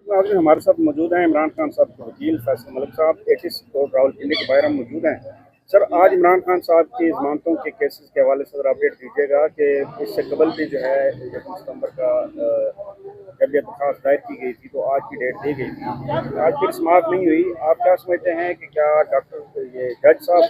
आज हमारे साथ मौजूद हैं इमरान खान साहब के वकील फैसल मलिक साहब, एटिस कोर्ट रावलपिंडी के बाहर हम मौजूद हैं। सर, आज इमरान खान साहब की जमानतों के केसेस के हवाले से अपडेट दीजिएगा कि इससे कबल भी जो है 1 सितंबर का जब ये दरखास्त दायर की गई थी तो आज की डेट दी गई थी, आज फिर समाप्त नहीं हुई। आप क्या समझते हैं कि क्या डॉक्टर ये जज साहब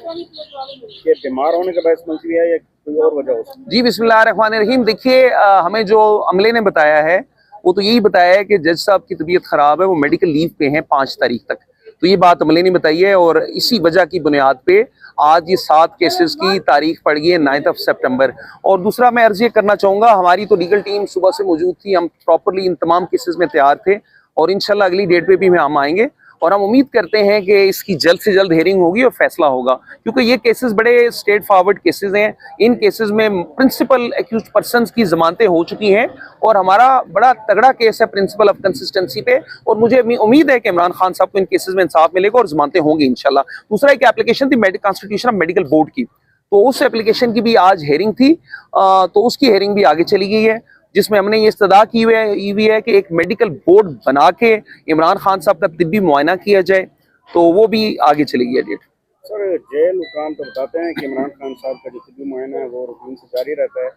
के बीमार होने का बायस मुलतवी है या कोई और वजह हो सकती है? जी, बिस्मिल्लाहिर्रहमानिर्रहीम। देखिए, हमें जो अमले ने बताया है वो तो यही बताया है कि जज साहब की तबीयत खराब है, वो मेडिकल लीव पे हैं 5 तारीख तक। तो ये बात अमले ने बताई है और इसी वजह की बुनियाद पे आज ये 7 केसेस की तारीख पड़ गई है 9 सितंबर। और दूसरा मैं अर्ज ये करना चाहूँगा, हमारी तो लीगल टीम सुबह से मौजूद थी, हम प्रॉपरली इन तमाम केसेस में तैयार थे और इंशाल्लाह अगली डेट पे भी हम आएंगे और हम उम्मीद करते हैं कि इसकी जल्द से जल्द हेयरिंग होगी और फैसला होगा, क्योंकि ये केसेस बड़े स्ट्रेट फॉरवर्ड केसेस हैं। इन केसेस में प्रिंसिपल एक्यूज्ड पर्संस की जमानतें हो चुकी हैं और हमारा बड़ा तगड़ा केस है प्रिंसिपल ऑफ कंसिस्टेंसी पे, और मुझे उम्मीद है कि इमरान खान साहब को इन केसेस में इंसाफ मिलेगा और जमानतें होंगी इंशाल्लाह। दूसरा एक एप्लीकेशन थी कॉन्स्टिट्यूशन ऑफ मेडिकल बोर्ड की, तो उस एप्लीकेशन की भी आज हेयरिंग थी, तो उसकी हेयरिंग भी आगे चली गई है, जिसमें हमने ये इस्तदा की हुई है कि एक मेडिकल बोर्ड बना के इमरान खान साहब का तिब्बी मुआयना किया जाए, तो वो भी आगे चली गई है डेट। सर, जेल हुकाम तो बताते हैं कि इमरान खान साहब का जो तिब्बी मुआयना है वो रूटीन से जारी रहता है,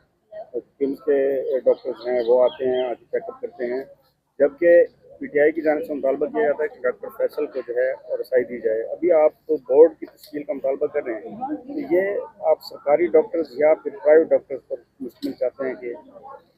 तो किम्स के डॉक्टर्स हैं वो आते हैं, आके चेकअप करते हैं, जबकि पीटीआई की जानिब से मुतालबा किया जाता है कि डॉक्टर फैसल को जो है रसाई दी जाए। अभी आप तो बोर्ड की तश्कील का मुतालबा कर रहे हैं, तो ये आप सरकारी डॉक्टर्स या फिर प्राइवेट डॉक्टर्स पर मुश्किल चाहते हैं कि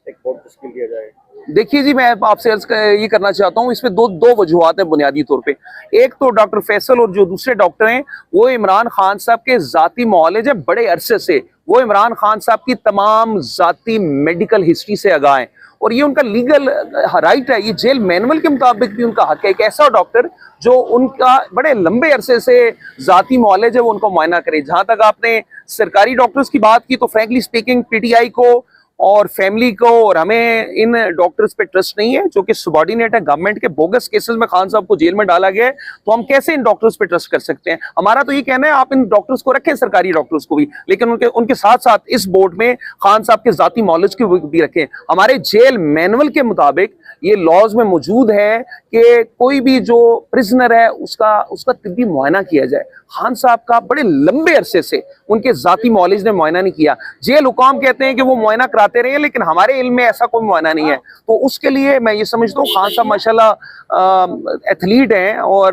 एक बोर्ड तश्कील किया जाए? देखिए जी, मैं आपसे ये करना चाहता हूँ, इसमें दो वजूहात हैं बुनियादी तौर पे। एक तो डॉक्टर फैसल और जो दूसरे डॉक्टर हैं वो इमरान खान साहब के जाती मौलेज है, बड़े अरसे से वो इमरान खान साहब की तमाम जाती मेडिकल हिस्ट्री से आगाह हैं और ये उनका लीगल राइट है, ये जेल मैनुअल के मुताबिक भी उनका हक है। एक ऐसा डॉक्टर जो उनका बड़े लंबे अरसे से जाती मौलेज है वो उनको मुआयना करे। जहां तक आपने सरकारी डॉक्टर्स की बात की, तो फ्रैंकली स्पीकिंग पीटीआई को और फैमिली को और हमें इन डॉक्टर्स पे ट्रस्ट नहीं है, जो कि सबॉर्डिनेट है गवर्नमेंट के। बोगस केसेस में खान साहब को जेल में डाला गया है, तो हम कैसे इन डॉक्टर्स पे ट्रस्ट कर सकते हैं? हमारा तो ये कहना है आप इन डॉक्टर्स को रखें, सरकारी डॉक्टर्स को भी, लेकिन उनके साथ साथ इस बोर्ड में खान साहब के जाती नॉलेज की भी रखें। हमारे जेल मैनुअल के मुताबिक ये लॉज में मौजूद है कि कोई भी जो प्रिजनर है उसका तिब्बी मुआयना किया जाए। खान साहब का बड़े लंबे अरसे से उनके जाती मौलिज ने मुआयना नहीं किया। जेल हुकाम कहते हैं कि वो मुआयना कराते रहे, लेकिन हमारे इल्म में ऐसा कोई मुआयना नहीं है। तो उसके लिए मैं ये समझता हूँ खान साहब माशाल्लाह एथलीट हैं और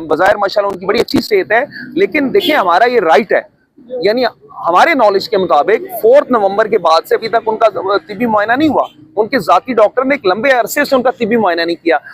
बज़ाहिर माशाल्लाह उनकी बड़ी अच्छी सेहत है, लेकिन देखिए हमारा ये राइट है, यानी हमारे नॉलेज के मुताबिक 4 नवंबर के बाद से अभी तक उनका तिब्बी मुआयना नहीं हुआ। उनके जाती डॉक्टर ने एक लंबे अरसे से उनका तिब्बी मुआयना नहीं किया।